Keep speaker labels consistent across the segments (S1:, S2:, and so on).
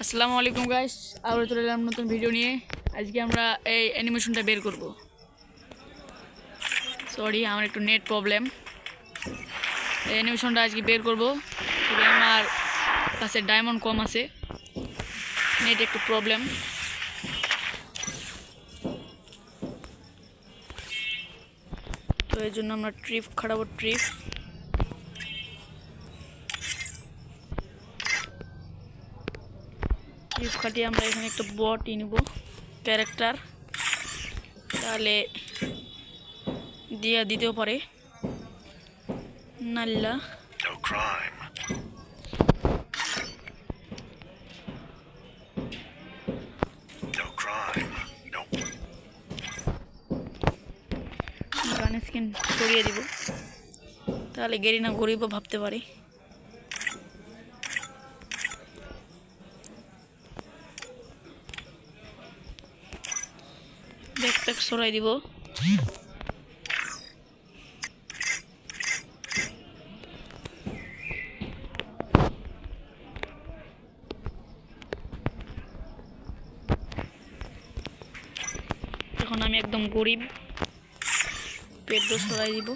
S1: আসসালামু আলাইকুম গাইস, আবার চলে এলাম নতুন ভিডিও নিয়ে। আজকে আমরা এই অ্যানিমেশনটা বের করব। সরি, আমার একটু নেট প্রবলেম। এই অ্যানিমেশনটা আজকে বের করব, তবে আমার কাছে ডায়মন্ড কম আছে, নেট একটু প্রবলেম। তো এই জন্য আমরা ট্রিপ খাটাবো। ট্রিপ খাটিয়ে আমরা এখানে একটা বট নিব, ক্যারেক্টার, তাহলে দিতেও পারে নাল্লা। গান স্কিন সরিয়ে দিব, তাহলে গেরিনা গরিব ভাবতে পারি। ব্যাকপ্যাক সরাই দিব। এখন আমি একদম গরিব, পেট সরাই দিব।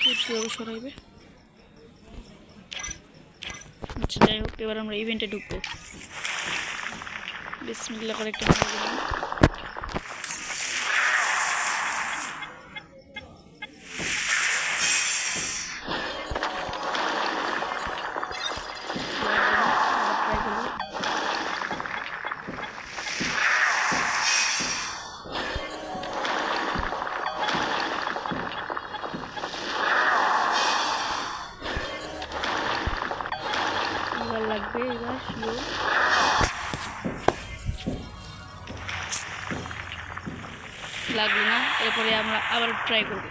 S1: কীভাবে সরাইবে? আচ্ছা, যাই হোক, এবার আমরা ইভেন্টে ঢুকবো। বিসমিল্লাহ করে একটা লাগবে। এবার শিওর লাগবে না, এরপরে আমরা আবার ট্রাই করব।